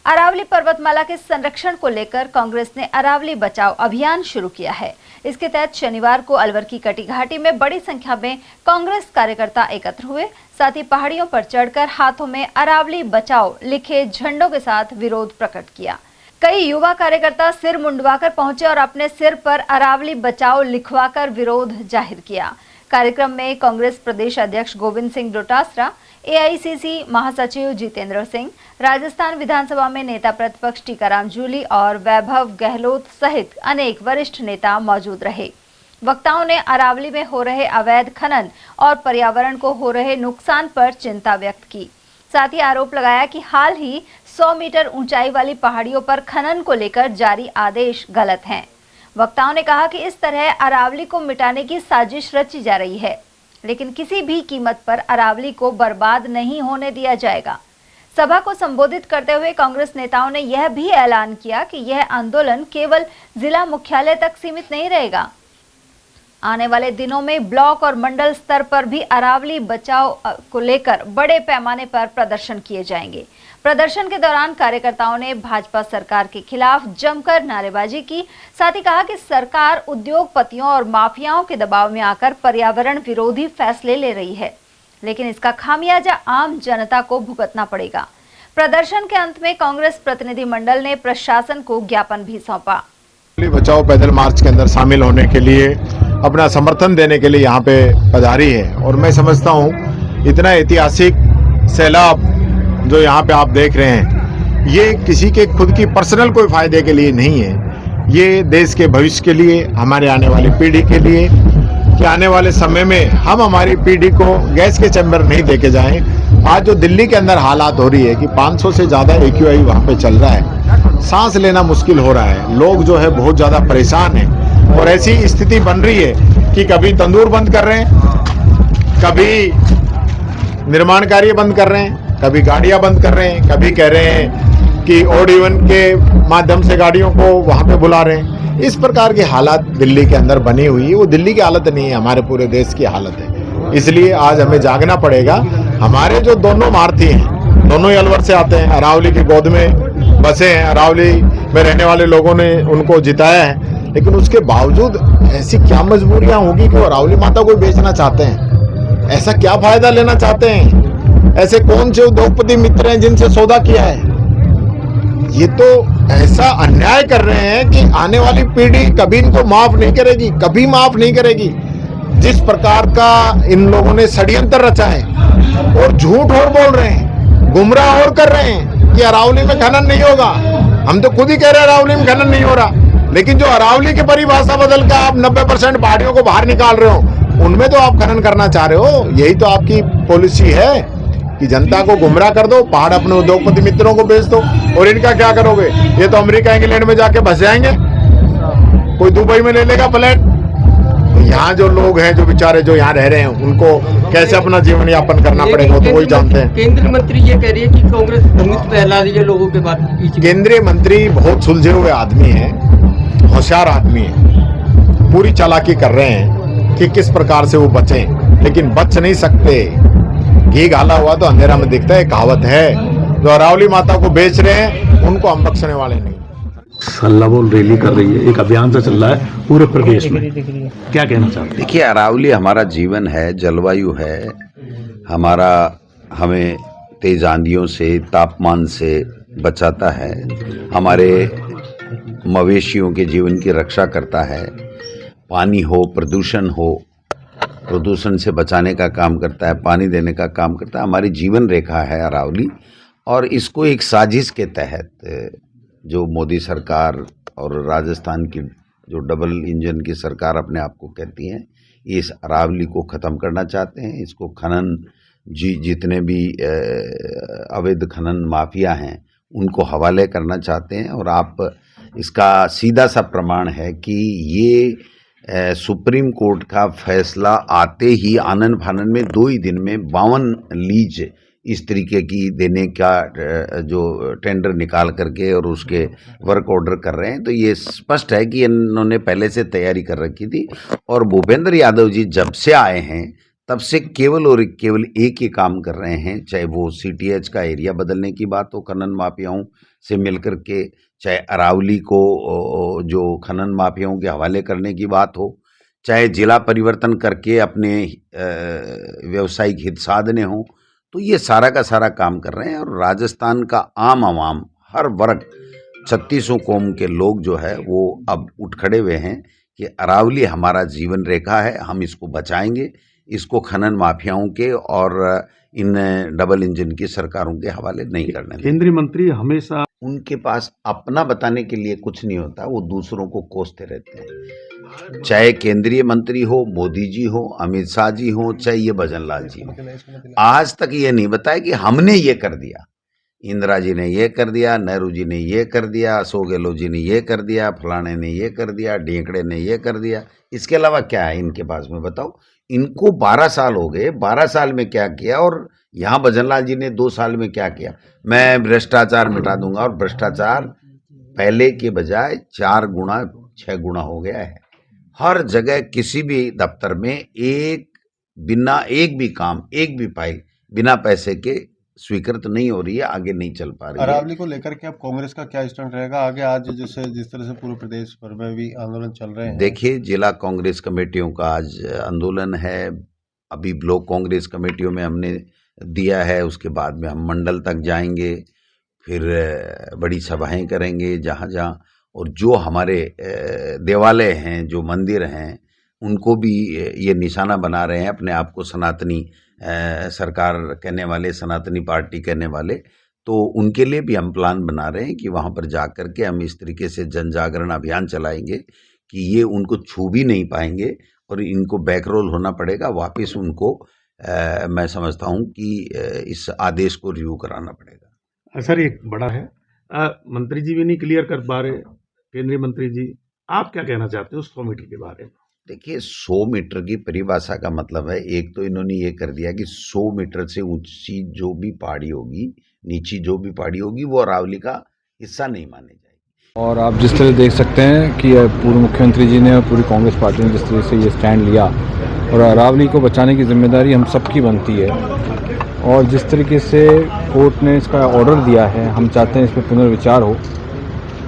अरावली पर्वतमाला के संरक्षण को लेकर कांग्रेस ने अरावली बचाओ अभियान शुरू किया है। इसके तहत शनिवार को अलवर की कटी घाटी में बड़ी संख्या में कांग्रेस कार्यकर्ता एकत्र हुए। साथ ही पहाड़ियों पर चढ़कर हाथों में अरावली बचाओ लिखे झंडों के साथ विरोध प्रकट किया। कई युवा कार्यकर्ता सिर मुंडवाकर पहुंचे और अपने सिर पर अरावली बचाओ लिखवाकर विरोध जाहिर किया। कार्यक्रम में कांग्रेस प्रदेश अध्यक्ष गोविंद सिंह डोटासरा, एआईसीसी महासचिव जितेंद्र सिंह, राजस्थान विधानसभा में नेता प्रतिपक्ष टीकाराम जूली और वैभव गहलोत सहित अनेक वरिष्ठ नेता मौजूद रहे। वक्ताओं ने अरावली में हो रहे अवैध खनन और पर्यावरण को हो रहे नुकसान पर चिंता व्यक्त की। साथ ही आरोप लगाया कि हाल ही 100 मीटर ऊंचाई वाली पहाड़ियों पर खनन को लेकर जारी आदेश गलत हैं। वक्ताओं ने कहा कि इस तरह अरावली को मिटाने की साजिश रची जा रही है, लेकिन किसी भी कीमत पर अरावली को बर्बाद नहीं होने दिया जाएगा। सभा को संबोधित करते हुए कांग्रेस नेताओं ने यह भी ऐलान किया कि यह आंदोलन केवल जिला मुख्यालय तक सीमित नहीं रहेगा। आने वाले दिनों में ब्लॉक और मंडल स्तर पर भी अरावली बचाओ को लेकर बड़े पैमाने पर प्रदर्शन किए जाएंगे। प्रदर्शन के दौरान कार्यकर्ताओं ने भाजपा सरकार के खिलाफ जमकर नारेबाजी की। साथ ही कहा कि सरकार उद्योगपतियों और माफियाओं के दबाव में आकर पर्यावरण विरोधी फैसले ले रही है, लेकिन इसका खामियाजा आम जनता को भुगतना पड़ेगा। प्रदर्शन के अंत में कांग्रेस प्रतिनिधि मंडल ने प्रशासन को ज्ञापन भी सौंपा। अरावली बचाओ पैदल मार्च के अंदर शामिल होने के लिए, अपना समर्थन देने के लिए यहाँ पे पधारी है और मैं समझता हूँ इतना ऐतिहासिक सैलाब जो यहाँ पे आप देख रहे हैं, ये किसी के खुद की पर्सनल कोई फायदे के लिए नहीं है। ये देश के भविष्य के लिए, हमारे आने वाली पीढ़ी के लिए, कि आने वाले समय में हम हमारी पीढ़ी को गैस के चैम्बर नहीं देके जाएं। आज जो दिल्ली के अंदर हालात हो रही है कि 500 से ज़्यादा AQI वहाँ पे चल रहा है, सांस लेना मुश्किल हो रहा है, लोग जो है बहुत ज़्यादा परेशान हैं और ऐसी स्थिति बन रही है कि कभी तंदूर बंद कर रहे हैं, कभी निर्माण कार्य बंद कर रहे हैं, कभी गाड़ियां बंद कर रहे हैं, कभी कह रहे हैं कि ऑड इवन के माध्यम से गाड़ियों को वहां पे बुला रहे हैं। इस प्रकार की हालात दिल्ली के अंदर बनी हुई है। वो दिल्ली की हालत नहीं है, हमारे पूरे देश की हालत है। इसलिए आज हमें जागना पड़ेगा। हमारे जो दोनों मार्थी हैं, दोनों ही अलवर से आते हैं, अरावली की गोद में बसे हैं, अरावली में रहने वाले लोगों ने उनको जिताया है, लेकिन उसके बावजूद ऐसी क्या मजबूरियां होगी कि वो अरावली माता को बेचना चाहते हैं? ऐसा क्या फायदा लेना चाहते हैं? ऐसे कौन से उद्योगपति मित्र हैं जिनसे सौदा किया है? ये तो ऐसा अन्याय कर रहे हैं कि आने वाली पीढ़ी कभी इनको माफ नहीं करेगी, कभी माफ नहीं करेगी। जिस प्रकार का इन लोगों ने षड्यंत्र रचा है और झूठ और बोल रहे हैं, गुमराह और कर रहे हैं कि अरावली में खनन नहीं होगा। हम तो खुद ही कह रहे हैं अरावली में खनन नहीं हो रहा, लेकिन जो अरावली की परिभाषा बदल कर आप 90% पहाड़ियों को बाहर निकाल रहे हो, उनमें तो आप खनन करना चाह रहे हो। यही तो आपकी पॉलिसी है कि जनता को गुमराह कर दो, पहाड़ अपने उद्योगपति मित्रों को बेच दो। और इनका क्या करोगे? ये तो अमेरिका इंग्लैंड में जाके बस जाएंगे, कोई दुबई में ले लेगा फ्लैट। तो यहाँ जो लोग हैं, जो बेचारे जो यहाँ रह रहे हैं, उनको कैसे अपना जीवन यापन करना पड़ेगा तो वही जानते हैं। केंद्रीय मंत्री ये कह रही है कि कांग्रेस भ्रमित फैला रही है लोगों के बात। केंद्रीय मंत्री बहुत सुलझे हुए आदमी है, होशियार आदमी है, पूरी चालाकी कर रहे हैं कि किस प्रकार से वो बचे, लेकिन बच नहीं सकते। घी गाला हुआ तो अंधेरा में दिखता है, कहावत है। जो अरावली माता को बेच रहे हैं उनको हम बख्शने वाले नहीं। हल्ला बोल रैली कर रही है, एक अभियान से चल रहा है पूरे प्रदेश में, क्या कहना चाहते हैं? देखिए, अरावली हमारा जीवन है, जलवायु है हमारा, हमें तेज आंधियों से, तापमान से बचाता है, हमारे मवेशियों के जीवन की रक्षा करता है। पानी हो, प्रदूषण से बचाने का काम करता है, पानी देने का काम करता है। हमारी जीवन रेखा है अरावली, और इसको एक साजिश के तहत जो मोदी सरकार और राजस्थान की जो डबल इंजन की सरकार अपने आप को कहती है, इस अरावली को ख़त्म करना चाहते हैं। इसको खनन जितने भी अवैध खनन माफिया हैं उनको हवाले करना चाहते हैं। और आप इसका सीधा सा प्रमाण है कि ये सुप्रीम कोर्ट का फैसला आते ही आनन फानन में 2 ही दिन में 52 लीज इस तरीके की देने का जो टेंडर निकाल करके और उसके वर्क ऑर्डर कर रहे हैं। तो ये स्पष्ट है कि इन्होंने पहले से तैयारी कर रखी थी। और भूपेंद्र यादव जी जब से आए हैं तब से केवल और केवल एक ही काम कर रहे हैं, चाहे वो सीटीएच का एरिया बदलने की बात हो खनन माफियाओं से मिलकर के, चाहे अरावली को जो खनन माफियाओं के हवाले करने की बात हो, चाहे जिला परिवर्तन करके अपने व्यवसायिक हित साधने हों, तो ये सारा का सारा काम कर रहे हैं। और राजस्थान का आम आवाम, हर वर्ग, 36 कौम के लोग जो है वो अब उठ खड़े हुए हैं कि अरावली हमारा जीवन रेखा है, हम इसको बचाएंगे, इसको खनन माफियाओं के और इन डबल इंजन की सरकारों के हवाले नहीं करने देंगे। केंद्रीय मंत्री हमेशा उनके पास अपना बताने के लिए कुछ नहीं होता, वो दूसरों को कोसते रहते हैं। चाहे केंद्रीय मंत्री हो, मोदी जी हो, अमित शाह जी हो, चाहे ये भजनलाल जी हो, आज तक ये नहीं बताया कि हमने ये कर दिया, इंदिरा जी ने ये कर दिया, नेहरू जी ने ये कर दिया, अशोक गहलोत जी ने ये कर दिया, फलाने ने ये कर दिया, ढेंकड़े ने ये कर दिया। इसके अलावा क्या है इनके पास में, बताओ। इनको 12 साल हो गए, 12 साल में क्या किया, और यहाँ भजनलाल जी ने 2 साल में क्या किया। मैं भ्रष्टाचार मिटा दूंगा, और भ्रष्टाचार पहले के बजाय 4 गुना 6 गुना हो गया है। हर जगह किसी भी दफ्तर में एक भी काम, एक भी फाइल बिना पैसे के स्वीकृत नहीं हो रही है, आगे नहीं चल पा रही है। अरावली को लेकर के अब कांग्रेस का क्या स्टैंड रहेगा आगे? आज जिस तरह से पूरे प्रदेश भर में भी आंदोलन चल रहे हैं। देखिए, जिला कांग्रेस कमेटियों का आज आंदोलन है, अभी ब्लॉक कांग्रेस कमेटियों में हमने दिया है, उसके बाद में हम मंडल तक जाएंगे, फिर बड़ी सभाएं करेंगे जहाँ जहाँ, और जो हमारे देवालय हैं, जो मंदिर हैं, उनको भी ये निशाना बना रहे हैं, अपने आप को सनातनी सरकार कहने वाले, सनातनी पार्टी कहने वाले, तो उनके लिए भी हम प्लान बना रहे हैं कि वहाँ पर जा कर के हम इस तरीके से जन जागरण अभियान चलाएंगे कि ये उनको छू भी नहीं पाएंगे और इनको बैकरोल होना पड़ेगा, वापस उनको मैं समझता हूँ कि इस आदेश को रिव्यू कराना पड़ेगा। सर एक बड़ा है, मंत्री जी भी नहीं क्लियर कर पा रहे, केंद्रीय मंत्री जी, आप क्या कहना चाहते हो 100 मीटर के बारे में? देखिए, 100 मीटर की परिभाषा का मतलब है, एक तो इन्होंने ये कर दिया कि 100 मीटर से ऊंची जो भी पहाड़ी होगी, नीची जो भी पहाड़ी होगी, वो अरावली का हिस्सा नहीं मानी जाएगी। और आप जिस तरह देख सकते हैं कि पूर्व मुख्यमंत्री जी ने और पूरी कांग्रेस पार्टी ने जिस तरह से ये स्टैंड लिया, और अरावली को बचाने की जिम्मेदारी हम सबकी बनती है, और जिस तरीके से कोर्ट ने इसका ऑर्डर दिया है, हम चाहते हैं इस पर पुनर्विचार हो।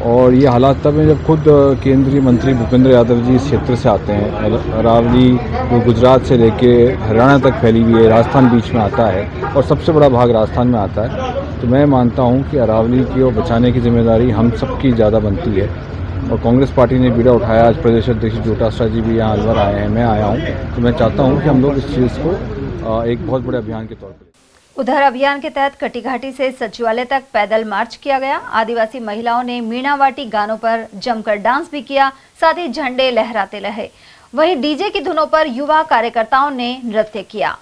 और ये हालात तब हैं जब खुद केंद्रीय मंत्री भूपेंद्र यादव जी इस क्षेत्र से आते हैं। अरावली जो गुजरात से लेके हरियाणा तक फैली हुई है, राजस्थान बीच में आता है और सबसे बड़ा भाग राजस्थान में आता है। तो मैं मानता हूं कि अरावली को बचाने की जिम्मेदारी हम सबकी ज़्यादा बनती है, और कांग्रेस पार्टी ने बीड़ा उठाया। आज प्रदेश अध्यक्ष जोटासरा जी भी यहाँ अलवर आए हैं, मैं आया हूँ, तो मैं चाहता हूँ कि हम लोग इस चीज़ को एक बहुत बड़े अभियान के तौर पर। उधर अभियान के तहत कटीघाटी से सचिवालय तक पैदल मार्च किया गया। आदिवासी महिलाओं ने मीणावाटी गानों पर जमकर डांस भी किया, साथ ही झंडे लहराते रहे। वहीं डीजे की धुनों पर युवा कार्यकर्ताओं ने नृत्य किया।